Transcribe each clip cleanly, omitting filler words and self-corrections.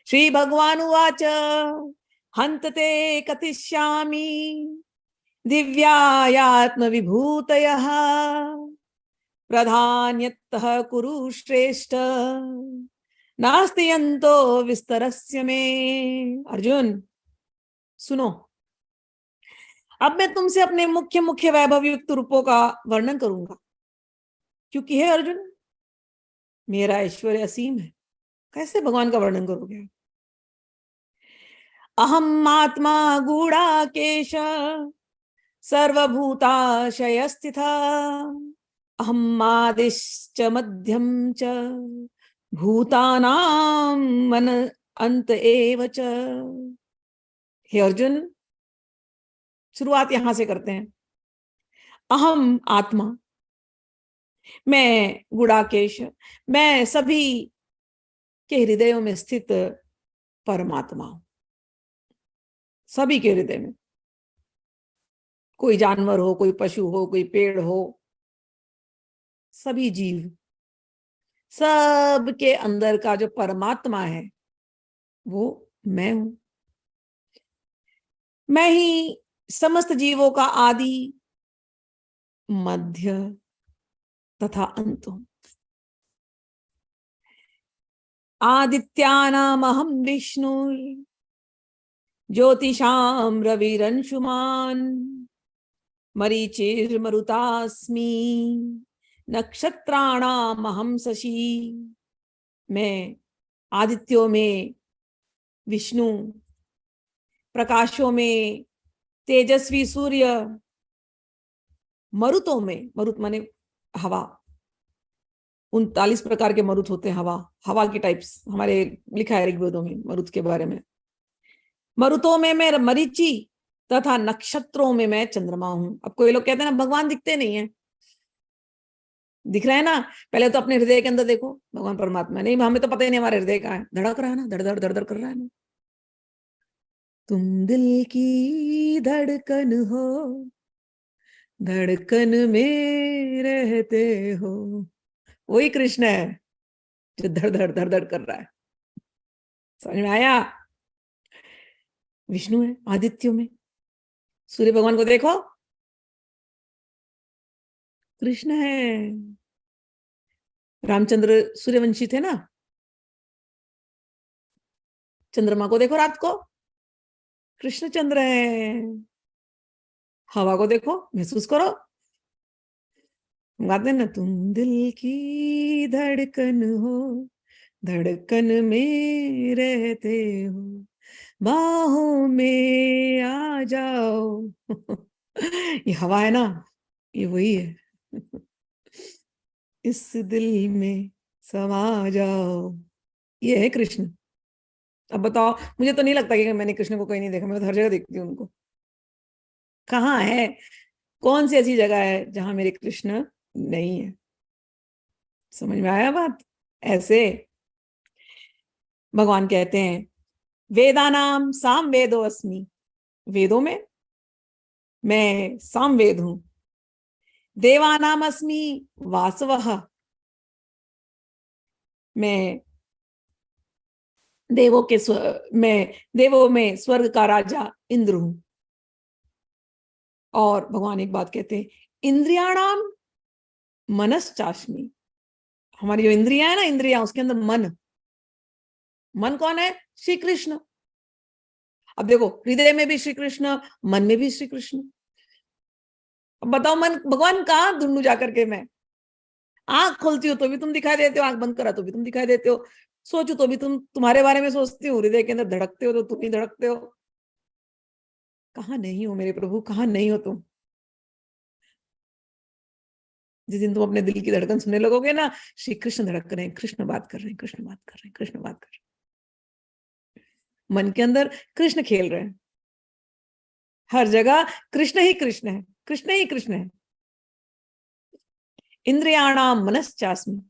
श्री भगवान उवाच हन्त ते कथिष्यामि दिव्यायात्म विभूतयः प्रधान्यतः कुरु श्रेष्ठ नास्ति यन्तो विस्तरस्य मे। अर्जुन सुनो, अब मैं तुमसे अपने मुख्य मुख्य वैभव युक्त रूपों का वर्णन करूंगा, क्योंकि हे अर्जुन मेरा ऐश्वर्य असीम है। कैसे भगवान का वर्णन करोगे? अहम आत्मा गूढ़ाकेश सर्वभूताशय स्थिता अहम आदिश्च मध्यम च भूतानां मन अंत एव च। हे अर्जुन, शुरुआत यहां से करते हैं। अहम आत्मा, मैं गुड़ाकेश, मैं सभी के हृदयों में स्थित परमात्मा हूं। सभी के हृदय में, कोई जानवर हो, कोई पशु हो, कोई पेड़ हो, सभी जीव, सब के अंदर का जो परमात्मा है वो मैं हूं। मैं ही समस्त जीवों का आदि, मध्य तथा अंत हूं। आदित्यानामहं विष्णु ज्योतिषां रविरंशुमान् मरीचिर्मरुतास्मि नक्षत्राणामहं शशि। मैं आदित्यों में विष्णु, प्रकाशों में तेजस्वी सूर्य, मरुतों में, मरुत माने हवा, 39 प्रकार के मरुत होते हैं। हवा की टाइप्स हमारे लिखा है ऋग्वेदों में मरुत के बारे में। मरुतों में मैं मरीचि तथा नक्षत्रों में मैं चंद्रमा हूं। अब कोई लोग कहते हैं ना भगवान दिखते नहीं है। दिख रहा है ना, पहले तो अपने हृदय के अंदर देखो, भगवान परमात्मा नहीं, हमें तो पता ही नहीं हमारे हृदय का है। धड़क रहा है ना, धड़ धड़ धड़ धड़ कर रहा है ना। तुम दिल की धड़कन हो, धड़कन में रहते हो, वही कृष्ण है जो धड़ धड़ धड़ धड़ कर रहा है। समझ में आया? विष्णु है आदित्यों में, सूर्य भगवान को देखो, कृष्ण है। रामचंद्र सूर्यवंशी थे ना, चंद्रमा को देखो रात को, कृष्ण चंद्र है। हवा को देखो, महसूस करो, गाते हैं ना, तुम दिल की धड़कन हो, धड़कन में रहते हो, बाहों में आ जाओ। ये हवा है ना, ये वही है। इस दिल में समा जाओ, ये है कृष्ण। अब बताओ, मुझे तो नहीं लगता कि मैंने कृष्ण को कहीं नहीं देखा, मैं तो हर जगह देखती हूँ उनको। कहाँ है, कौन सी ऐसी जगह है जहां मेरे कृष्ण नहीं है? समझ में आया बात? ऐसे भगवान कहते हैं वेदानाम साम वेदो अस्मि, वेदों में मैं साम वेद हूं। देवानाम अस्मि वासवः, मैं मैं देवों में स्वर्ग का राजा इंद्र हूं। और भगवान एक बात कहते हैं, इंद्रियाणाम मनश्चास्मि, हमारी जो इंद्रियां है ना, इंद्रियां, उसके अंदर मन, मन कौन है? श्री कृष्ण। अब देखो, हृदय में भी श्री कृष्ण, मन में भी श्री कृष्ण। अब बताओ, मन भगवान कहाँ ढूंढू जाकर के मैं? आंख खोलती हो तो भी तुम दिखाई देते हो, आंख बंद करा तो भी तुम दिखाई देते हो, सोचो तो भी तुम्हारे बारे में सोचती हो, हृदय के अंदर धड़कते हो तो तुम ही धड़कते हो। कहाँ नहीं हो मेरे प्रभु, कहाँ नहीं हो तुम? जिस दिन तुम अपने दिल की धड़कन सुनने लगोगे ना, श्री कृष्ण धड़क रहे हैं, कृष्ण बात कर रहे हैं, कृष्ण बात कर रहे हैं, कृष्ण बात कर रहे हैं, मन के अंदर कृष्ण खेल रहे हैं। हर जगह कृष्ण ही कृष्ण है, कृष्ण ही कृष्ण है। इंद्रियाणाम मनश्चास्मि,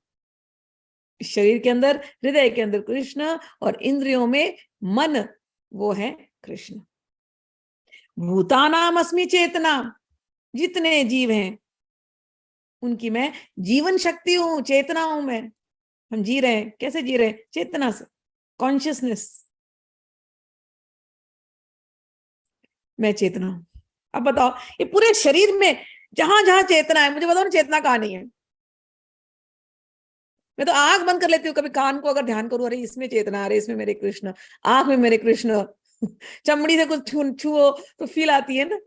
शरीर के अंदर, हृदय के अंदर कृष्ण, और इंद्रियों में मन, वो है कृष्ण। भूतानाम अस्मि चेतना, जितने जीव हैं उनकी मैं जीवन शक्ति हूं, चेतना हूं मैं। हम जी रहे हैं, कैसे जी रहे हैं? चेतना से। कॉन्शियसनेस, मैं चेतना हूं। अब बताओ, ये पूरे शरीर में जहां जहां चेतना है, मुझे बताओ ना चेतना कहां नहीं है। मैं तो आंख बंद कर लेती हूँ, कभी कान को अगर ध्यान करूं, अरे इसमें चेतना, अरे इसमें मेरे कृष्ण, आंख में मेरे कृष्ण। चमड़ी से कुछ छुओ तो फील आती है ना,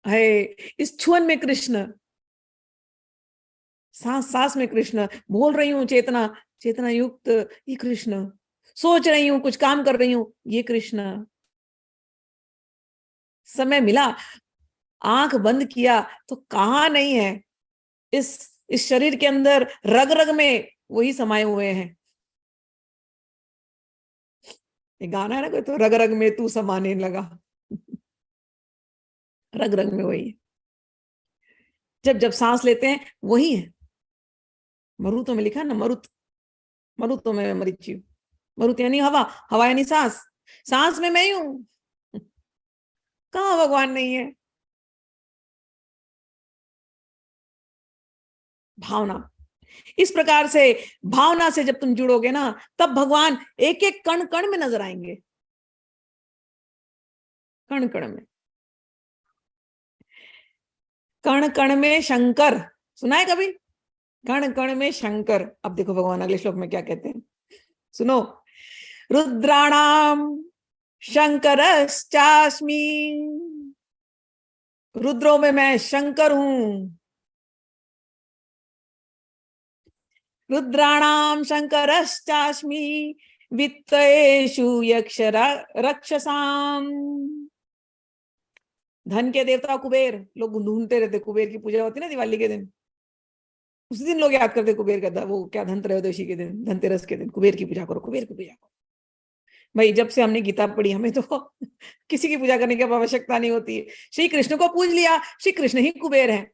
है इस छुअन में कृष्ण, सांस सांस में कृष्ण, बोल रही हूँ चेतना, चेतना युक्त ये कृष्ण, सोच रही हूँ, कुछ काम कर रही हूँ, ये कृष्ण। समय मिला, आंख बंद किया तो कहाँ नहीं है, इस शरीर के अंदर रग रग में वही समाये हुए हैं। ये गाना है ना कोई, तो रग रग में तू समाने लगा। रग रग में वही है। जब जब सांस लेते हैं वही है। मरुतों में लिखा है ना, मरुत, मरुतों में मरीची हूं। मरुत यानी हवा, हवा यानी सांस, सांस में मैं ही हूं। कहाँ भगवान नहीं है। भावना, इस प्रकार से भावना से जब तुम जुड़ोगे ना, तब भगवान एक एक कण कण में नजर आएंगे, कण कण में। कण कण में शंकर, सुना है कभी? कण कण में शंकर। अब देखो भगवान अगले श्लोक में क्या कहते हैं, सुनो। रुद्राणाम शंकरश्चास्मि, रुद्रों में मैं शंकर हूं। रुद्राणाम शंकरश्चास्मि, वित्तेषु यक्ष रक्षसाम। धन के देवता कुबेर, लोग ढूंढते रहते, कुबेर की पूजा होती है ना दिवाली के दिन, उसी दिन लोग याद करते कुबेर का, वो क्या धनत्रयोदशी के दिन, धनतेरस के दिन कुबेर की पूजा करो, कुबेर की पूजा करो। भाई जब से हमने गीता पढ़ी, हमें तो किसी की पूजा करने की आवश्यकता नहीं होती है। श्री कृष्ण को पूज लिया, श्री कृष्ण ही कुबेर है।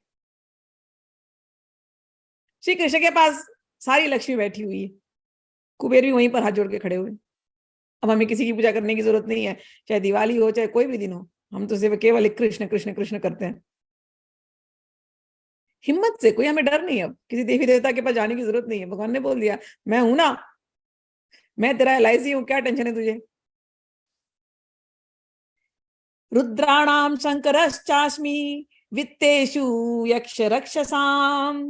श्री कृष्ण के पास सारी लक्ष्मी बैठी हुई है, कुबेर भी वहीं पर हाथ जोड़ के खड़े हुए। अब हमें किसी की पूजा करने की जरूरत नहीं है, चाहे दिवाली हो चाहे कोई भी दिन हो, हम तो सिर्फ केवल एक कृष्ण कृष्ण कृष्ण करते हैं। हिम्मत से, कोई हमें डर नहीं है, अब किसी देवी देवता के पास जाने की जरूरत नहीं है। भगवान ने बोल दिया मैं हूं ना, मैं तेरा LIC हूं, क्या टेंशन है तुझे। रुद्राणाम शंकरश्चास्मि, वित्तेषु यक्ष रक्षसाम,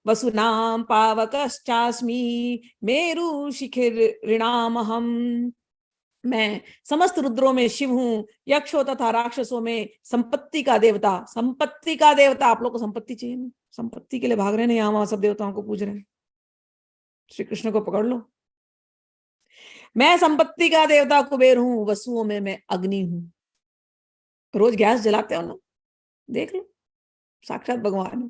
वसुनाम पावकश्चास्मि, मेरु शिखिरिणामहम। मैं समस्त रुद्रों में शिव हूं, यक्षों तथा राक्षसों में संपत्ति का देवता। संपत्ति का देवता, आप लोग को संपत्ति चाहिए ना, संपत्ति के लिए भाग रहे हैं यहाँ वहां, सब देवताओं को पूज रहे हैं। श्री कृष्ण को पकड़ लो। मैं संपत्ति का देवता कुबेर हूं, वसुओं में मैं अग्नि हूं। रोज गैस जलाते हो ना, देख लो, साक्षात भगवान है।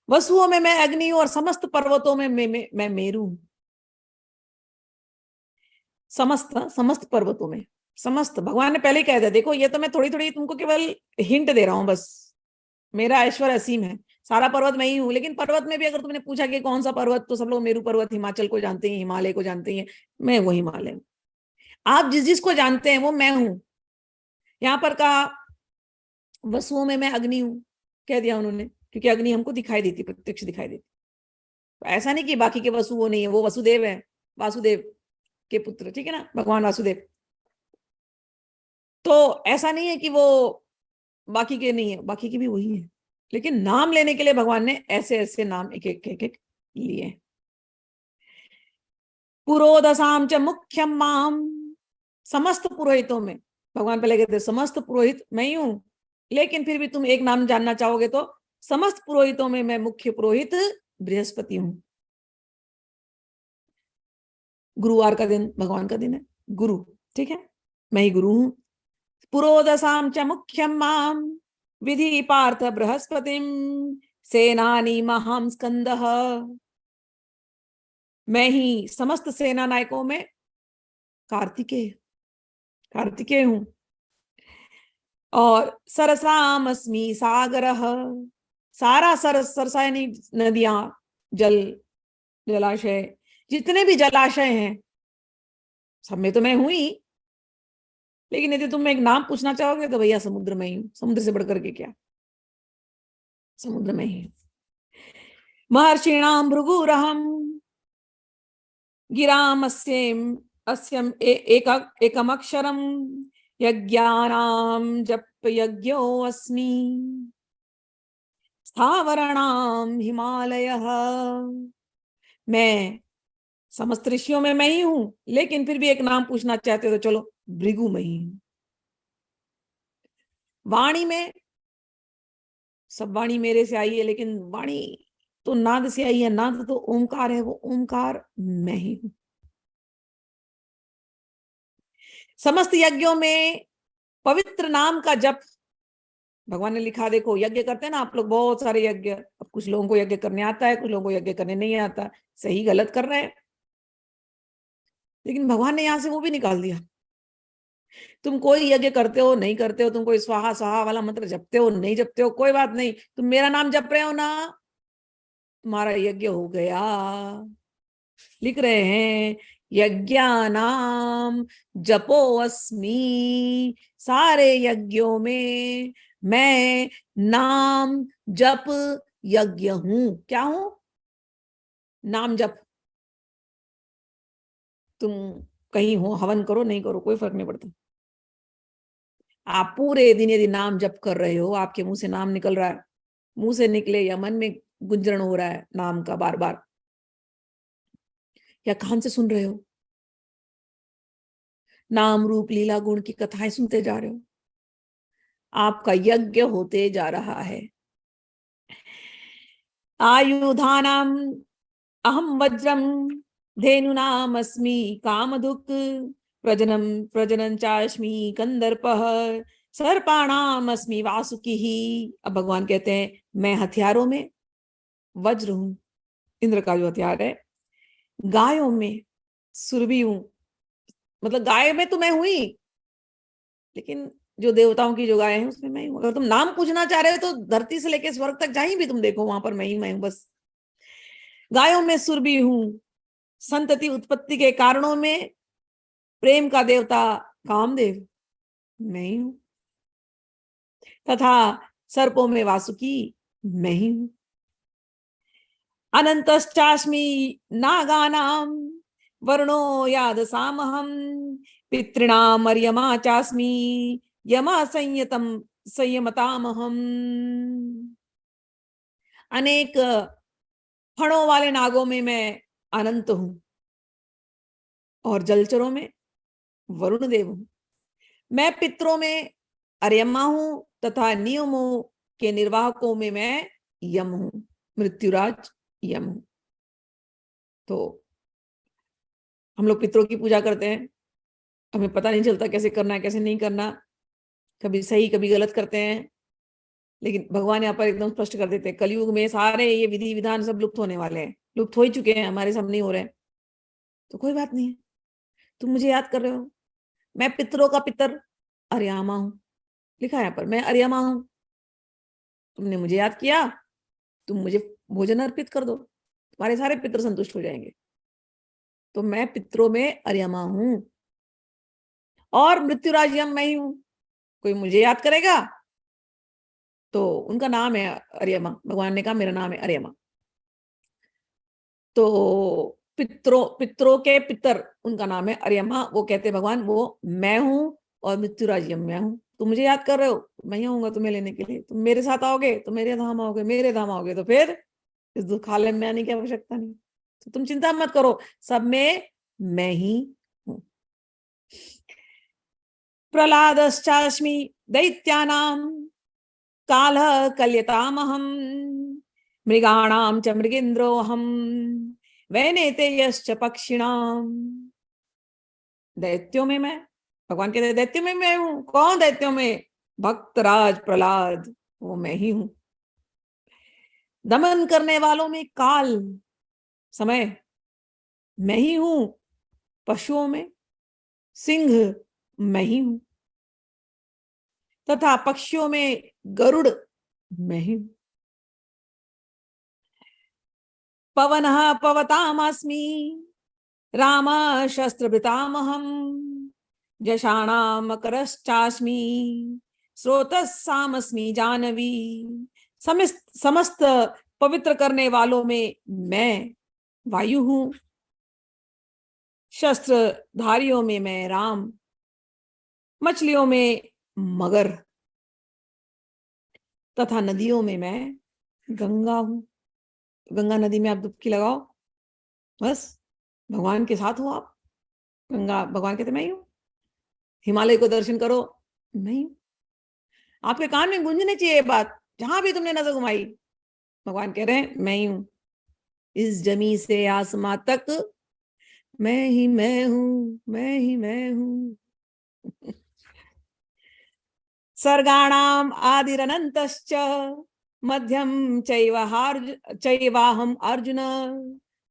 वसुओं में मैं अग्नि हूं और समस्त पर्वतों में मैं मेरू हूं। समस्त, समस्त पर्वतों में, समस्त, भगवान ने पहले ही कह दिया, देखो ये तो मैं थोड़ी थोड़ी तुमको केवल हिंट दे रहा हूं बस। मेरा ऐश्वर्य असीम है, सारा पर्वत मैं ही हूं। लेकिन पर्वत में भी अगर तुमने पूछा कि कौन सा पर्वत, तो सब लोग मेरू पर्वत, हिमाचल को जानते हैं, हिमालय को जानते हैं। मैं वो हिमालय हूं। आप जिस जिसको जानते हैं वो मैं हूं। यहाँ पर कहा वसुओं में मैं अग्नि हूं, कह दिया उन्होंने, क्योंकि अग्नि हमको दिखाई देती, प्रत्यक्ष दिखाई देती। तो ऐसा नहीं कि बाकी के वसु वो नहीं है, वो वसुदेव है, वासुदेव के पुत्र, ठीक है ना, भगवान वासुदेव। तो ऐसा नहीं है कि वो बाकी के नहीं है, बाकी के भी वही है। लेकिन नाम लेने के लिए भगवान ने ऐसे ऐसे नाम एक एक एक एक लिए। पुरोदसाम च मुख्यम माम, समस्त पुरोहितों में, भगवान पहले कहते समस्त पुरोहित मैं ही हूं, लेकिन फिर भी तुम एक नाम जानना चाहोगे तो समस्त पुरोहितों में मैं मुख्य पुरोहित बृहस्पति हूं। गुरुवार का दिन भगवान का दिन है, गुरु, ठीक है, मैं ही गुरु हूं। पुरोदसाम च मुख्यम माम, विधि पार्थ बृहस्पतिम, सेनानी महाम स्कंदः। मैं ही समस्त सेना नायकों में कार्तिकेय, कार्तिकेय हूं। और सरसाम अस्मि सागरः, सारा सरसा यानी नदियां, जल, जलाशय, जितने भी जलाशय हैं सब में तो मैं हूं ही। लेकिन यदि तुम एक नाम पूछना चाहोगे तो भैया समुद्र में ही हूं, समुद्र से बढ़कर के क्या, समुद्र में ही। महर्षिणाम भृगुरहम, गिरामस्येम अस्यम एकमक्षरम यज्ञानाम जप यज्ञो अस्मि स्थावराणाम हिमालयः। मैं समस्त ऋषियों में मैं ही हूं, लेकिन फिर भी एक नाम पूछना चाहते हो तो चलो, भृगु मैं ही हूं। वाणी में सब वाणी मेरे से आई है, लेकिन वाणी तो नाद से आई है, नाद तो ओमकार है, वो ओमकार मैं ही हूं। समस्त यज्ञों में पवित्र नाम का जप भगवान ने लिखा, देखो यज्ञ करते हैं ना आप लोग, बहुत सारे यज्ञ। अब कुछ लोगों को यज्ञ करने आता है, कुछ लोगों को यज्ञ करने नहीं आता, सही गलत कर रहे हैं, लेकिन भगवान ने यहां से वो भी निकाल दिया। तुम कोई यज्ञ करते हो नहीं करते हो, तुम कोई स्वाहा स्वाहा वाला मंत्र जपते हो नहीं जपते हो, कोई बात नहीं, तुम मेरा नाम जप रहे हो ना, तुम्हारा यज्ञ हो गया। लिख रहे हैं यज्ञानाम जपो अस्मि, सारे यज्ञों में मैं नाम जप यज्ञ हूं। क्या हूं? नाम जप। तुम कहीं हो, हवन करो नहीं करो कोई फर्क नहीं पड़ता, आप पूरे दिन यदि नाम जप कर रहे हो, आपके मुंह से नाम निकल रहा है, मुंह से निकले या मन में गुंजरण हो रहा है नाम का बार बार, या कान से सुन रहे हो, नाम रूप लीला गुण की कथाएं सुनते जा रहे हो, आपका यज्ञ होते जा रहा है। आयुधानाम अहम वज्रम धेनुनाम अस्मि कामधुक् प्रजनम प्रजनन चास्मि कंदर्पः सर्पाणाम अस्मि वासुकी। अब भगवान कहते हैं मैं हथियारों में वज्र हूं, इंद्र का जो हथियार है, गायों में सुरभि हूं, मतलब गाय में तो मैं हुई, लेकिन जो देवताओं की जो गाय है उसमें मैं हूं। अगर तुम नाम पूछना चाह रहे हो तो धरती से लेकर स्वर्ग तक जहीं भी तुम देखो वहां पर मैं हूं बस। गायों में सुरभि हूं, संतति उत्पत्ति के कारणों में प्रेम का देवता कामदेव मैं ही हूं, तथा सर्पों में वासुकी मैं ही हूं। अनंतश्चास्मि नागानाम वर्णो यादसामहम पितृणाम अर्यमा चास्मि यमा संयतम संयमतामहम। अनेक फणों वाले नागों में मैं अनंत हूं, और जलचरों में वरुण देव हूं। मैं पितरों में अर्यमा हूं, तथा नियमों के निर्वाहकों में मैं यम हूं, मृत्युराज यम हूं। तो हम लोग पितरों की पूजा करते हैं, हमें पता नहीं चलता कैसे करना है कैसे नहीं करना, कभी सही कभी गलत करते हैं, लेकिन भगवान यहाँ पर एकदम स्पष्ट कर देते हैं कलयुग में सारे ये विधि विधान सब लुप्त होने वाले हैं, लुप्त हो ही चुके हैं, हमारे सामने हो रहे हैं। तो कोई बात नहीं है, तुम मुझे याद कर रहे हो, मैं पितरों का पितर अर्यामा हूं, लिखा है यहाँ पर मैं अर्यामा हूं, तुमने मुझे याद किया, तुम मुझे भोजन अर्पित कर दो, तुम्हारे सारे पितर संतुष्ट हो जाएंगे। तो मैं पितरों में अर्यमा हूं, और मृत्युराज यम मैं ही हूं। कोई मुझे याद करेगा तो उनका नाम है अर्यमा, भगवान ने कहा मेरा नाम है अर्यमा। तो पितरों के पितर उनका नाम है अर्यमा, वो कहते भगवान वो मैं हूं, और मृत्युराज यम मैं हूं। तुम मुझे याद कर रहे हो, मैं ही आऊंगा तुम्हें लेने के लिए, तुम मेरे साथ आओगे तो मेरे धाम आओगे, मेरे धाम आओगे तो फिर इस दुखालय में आने की आवश्यकता नहीं। तो तुम चिंता मत करो, सब में मैं ही हूं। प्रहलादश्चास्मि दैत्यानां कालः कल्यतामहं मृगाणां च मृगेन्द्रोऽहं वैनेतेयश्च पक्षिणां। दैत्यों में मैं, भगवान कहते हैं दैत्यों में मैं हूं। कौन दैत्यों में? भक्तराज प्रहलाद, वो मैं ही हूं। दमन करने वालों में काल समय मैं ही हूं, पशुओं में सिंह मैं ही हूं, तथा पक्षियों में गरुड़ मैं ही हूं। पवनः पवतामस्मि राम शस्त्रभृतामहं जषाणां मकरश्चास्मि स्रोतः सामस्मि जानवी। समस्त पवित्र करने वालों में मैं वायु हूं, शस्त्रधारियों में मैं राम, मछलियों में मगर, तथा नदियों में मैं गंगा हूं। गंगा नदी में आप डुबकी लगाओ, बस भगवान के साथ हो आप। गंगा भगवान कहते मैं ही हूं। हिमालय को दर्शन करो, मैं ही हूं। आपके कान में गूंजनी चाहिए ये बात, जहां भी तुमने नजर घुमाई भगवान कह रहे हैं मैं ही हूं। इस जमी से आसमां तक मैं ही मैं हूं, मैं ही मैं हूं। सर्गाणाम आदिरनंतश्च मध्यम चैवाहम अर्जुन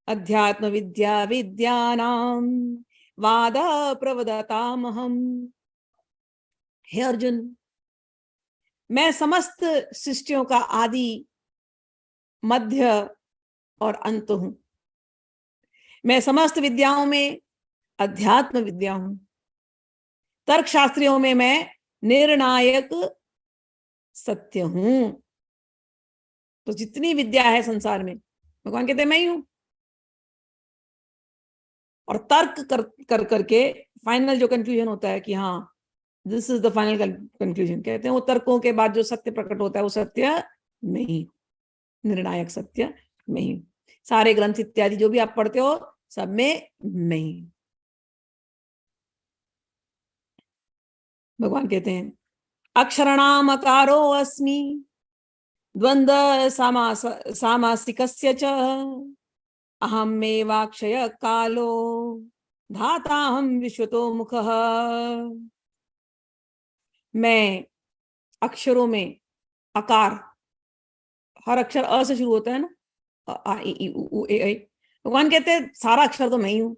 अध्यात्म विद्या विद्यानाम वाद प्रवदतामहम। हे अर्जुन, मैं समस्त सृष्टियों का आदि, मध्य और अंत हूं। मैं समस्त विद्याओं में अध्यात्म विद्या हूं। तर्क शास्त्रियों में मैं निर्णायक सत्य हूं। तो जितनी विद्या है संसार में भगवान कहते हैं मैं ही हूं। और तर्क कर करके फाइनल जो कंक्लूजन होता है कि हाँ this is the final conclusion, कहते हैं वो तर्कों के बाद जो सत्य प्रकट होता है वो सत्य नहीं, निर्णायक सत्य नहीं। सारे ग्रंथ इत्यादि जो भी आप पढ़ते हो सब में नहीं। भगवान कहते हैं अक्षरणाम अकारो अस्मि द्वंद्व सामासिकस्य च अहमेवाक्षय कालो धाताहम विश्वतो मुखः। मैं अक्षरों में आकार, हर अक्षर अ से शुरू होता है ना, अ आ इ ई उ ए ऐ। भगवान कहते हैं सारा अक्षर तो मैं ही हूं,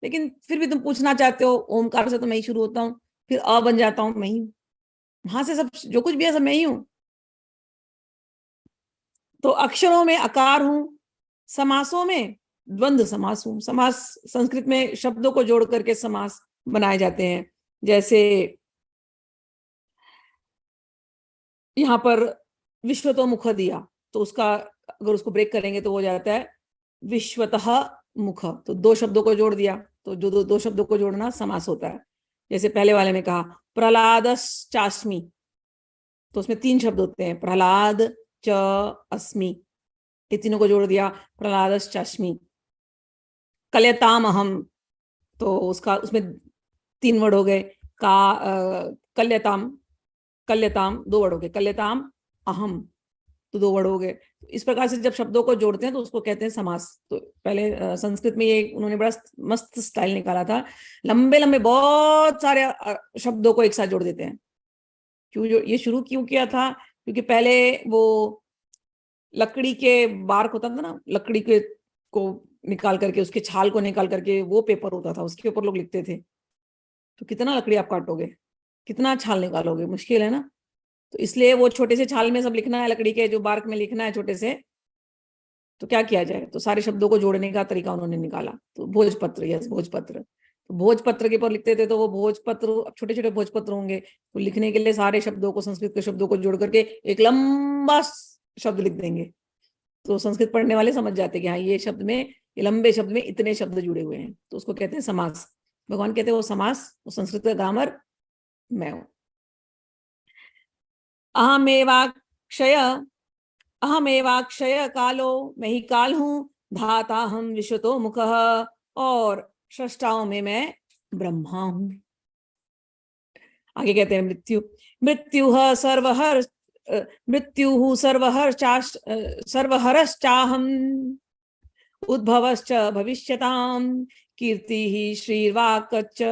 लेकिन फिर भी तुम पूछना चाहते हो ओमकार से तो मैं ही शुरू होता हूँ, फिर अ बन जाता हूं, मैं ही हूं। वहां से सब जो कुछ भी है सब मैं ही हूं। तो अक्षरों में आकार हूं, समासों में द्वंद्व समास हूं। समास संस्कृत में शब्दों को जोड़ करके समास बनाए जाते हैं। जैसे यहाँ पर विश्वतो मुख दिया, तो उसका अगर उसको ब्रेक करेंगे तो हो जाता है विश्वतः मुख। तो दो शब्दों को जोड़ दिया, तो जो दो शब्दों को जोड़ना समास होता है। जैसे पहले वाले में कहा प्रहलादश्चास्मि, तो उसमें तीन शब्द होते हैं, प्रहलाद च अस्मि, ये तीनों को जोड़ दिया प्रहलादश्चास्मि। कल्यताम अहम, तो उसका उसमें तीन वर्ड हो गए, का कल्यताम, कल्यताम दो वर्ड हो गए, कल्यताम अहम तो दो वर्ड हो गए। इस प्रकार से जब शब्दों को जोड़ते हैं तो उसको कहते हैं समास। तो पहले संस्कृत में ये उन्होंने बड़ा मस्त स्टाइल निकाला था, लंबे लंबे बहुत सारे शब्दों को एक साथ जोड़ देते हैं। क्यों ये शुरू क्यों किया था? क्योंकि पहले वो लकड़ी के बार्क होता था ना, लकड़ी के को निकाल करके, उसके छाल को निकाल करके वो पेपर होता था, उसके ऊपर लोग लिखते थे। तो कितना लकड़ी आप काटोगे, कितना छाल निकालोगे, मुश्किल है ना। तो इसलिए वो छोटे से छाल में सब लिखना है, लकड़ी के जो बार्क में लिखना है छोटे से, तो क्या किया जाए, तो सारे शब्दों को जोड़ने का तरीका उन्होंने निकाला। तो भोजपत्र, यस भोजपत्र, तो भोजपत्र के ऊपर लिखते थे, तो वो भोजपत्र छोटे छोटे भोजपत्र होंगे, तो लिखने के लिए सारे शब्दों को, संस्कृत के शब्दों को जोड़ करके एक लंबा शब्द लिख देंगे। तो संस्कृत पढ़ने वाले समझ जाते कि हाँ ये शब्द में, ये लंबे शब्द में इतने शब्द जुड़े हुए हैं, तो उसको कहते हैं समास। भगवान कहते हैं वो समास, वो संस्कृत का ग्रामर मैं हूं। अहमेवाक्षय, अहमेवाक्षय कालो, मैं ही काल हूं, धाता हम विश्वतो मुखः, और सृष्टाओं में मैं ब्रह्मा हूं। आगे कहते हैं मृत्यु, मृत्यु सर्वहर, मृत्यु सर्वहरश्चाहम, उद्भवश्च भविष्यताम, कीर्ति ही श्रीर्वाक्च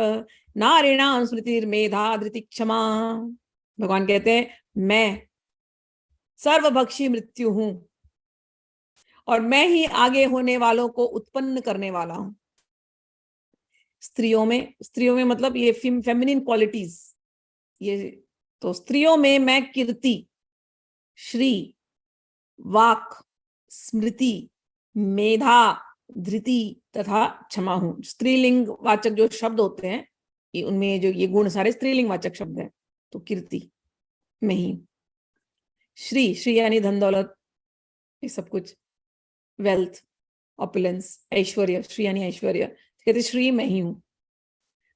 नारिणाम स्मृतिर्मेधा धृति क्षमा। भगवान कहते हैं मैं सर्वभक्षी मृत्यु हूं, और मैं ही आगे होने वालों को उत्पन्न करने वाला हूं। स्त्रियों में मतलब ये फेमिनिन क्वालिटीज, ये तो स्त्रियों में मैं कीर्ति, श्री, वाक, स्मृति, मेधा, धृति तथा क्षमा हूं। स्त्रीलिंग वाचक जो शब्द होते हैं, ये उनमें जो ये गुण सारे स्त्रीलिंग वाचक शब्द हैं। तो कीर्ति में ही, श्री यानी धन दौलत, ये सब कुछ, वेल्थ, ऑपुलेंस, ऐश्वर्य, श्री यानी ऐश्वर्य, कहते श्री मैं ही हूं,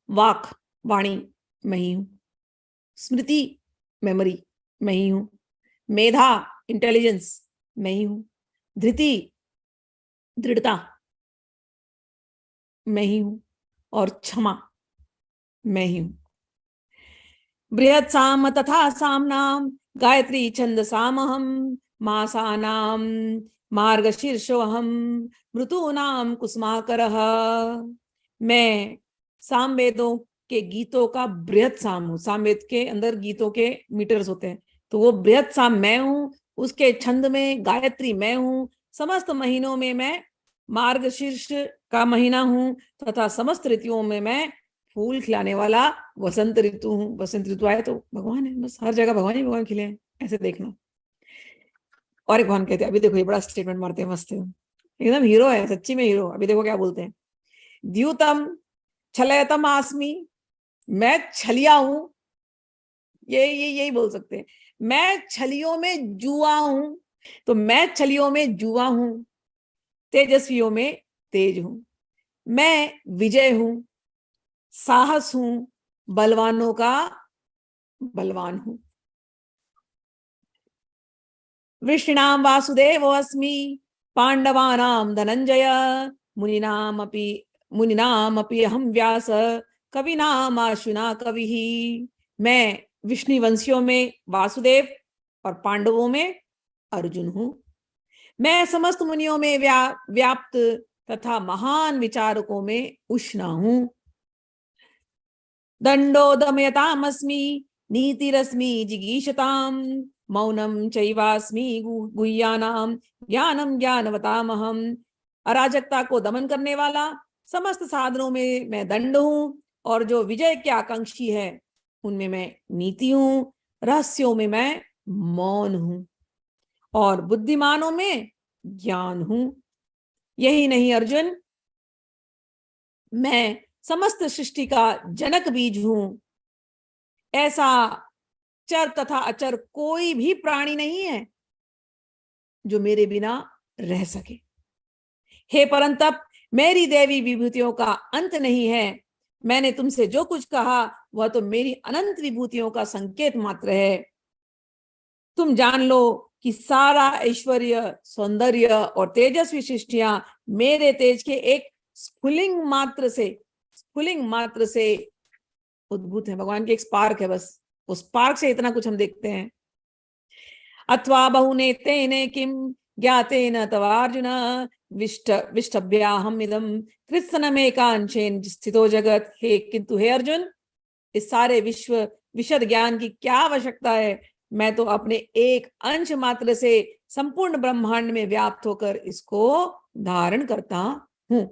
वाक वाणी मैं ही हूं, स्मृति मेमोरी मैं ही हूं, मेधा इंटेलिजेंस मैं ही हूं, धृति दृढ़ता मैं ही हूं, और क्षमा मैं ही हूं। बृहत् साम तथा सामनाम गायत्री छंद सामहम मासानाम मार्गशीर्षोऽहम ऋतूनाम कुसुमाकरः। मैं सामवेदों के गीतों का बृहत् साम हूं। सामवेद के अंदर गीतों के मीटर्स होते हैं, तो वो बृहत् साम मैं हूं। उसके छंद में गायत्री मैं हूं। समस्त महीनों में मैं मार्गशीर्ष का महीना हूं, तथा समस्त ऋतुओं में मैं फूल खिलाने वाला वसंत ऋतु हूँ। वसंत ऋतु आए तो भगवान है, बस हर जगह भगवान ही भगवान खिले हैं, ऐसे देखना। और एक भगवान कहते हैं, अभी देखो ये बड़ा स्टेटमेंट मारते हैं, मस्त है एकदम, हीरो है सच्ची में हीरो। अभी देखो क्या बोलते हैं, द्यूतम छलयतम आसमी, मैं छलिया हूं। ये यही बोल सकते हैं, मैं छलियों में जुआ हूं। तो मैं छलियों में जुआ हूं, तेजस्वियों में तेज हूं, मैं विजय हूं, साहस हूं, बलवानों का बलवान हूं। वृष्णाम वासुदेव अस्मि, पांडवानाम धनंजय, मुनिनाम अपि अहम व्यास, कविनाम आशुना कवि। मैं विष्णु वंशियों में वासुदेव और पांडवों में अर्जुन हूं। मैं समस्त मुनियों में व्याप्त तथा महान विचारकों में उष्णा हूं। दंडो दमयतामस्मि, नीतिरस्मि जिगीषताम, मौनम चैवास्मि गुह्यानाम, ज्ञानम ज्ञानवतामहम। अराजकता को दमन करने वाला, समस्त साधनों में मैं दंड हूं, और जो विजय के आकांक्षी है उनमें मैं नीति हूं। रहस्यों में मैं मौन हूं, और बुद्धिमानों में ज्ञान हूं। यही नहीं अर्जुन, मैं समस्त सृष्टि का जनक बीज हूं। ऐसा चर तथा अचर कोई भी प्राणी नहीं है जो मेरे बिना रह सके। हे परंतप, मेरी देवी विभूतियों का अंत नहीं है। मैंने तुमसे जो कुछ कहा वह तो मेरी अनंत विभूतियों का संकेत मात्र है। तुम जान लो कि सारा ऐश्वर्य, सौंदर्य और तेजस्वी सृष्टियां मेरे तेज के एक स्फुलिंग मात्र से उद्भूत है। भगवान की एक स्पार्क है, बस उस स्पार्क से इतना कुछ हम देखते हैं। अथवा बहुने तेने किम ज्ञातेन तवार्जुन, विष्टभ्याहम इदम कृत्स्नमेकांशेन स्थितो जगत। हे किंतु हे अर्जुन, इस सारे विश्व विशद ज्ञान की क्या आवश्यकता है? मैं तो अपने एक अंश मात्र से संपूर्ण ब्रह्मांड में व्याप्त होकर इसको धारण करता हूं।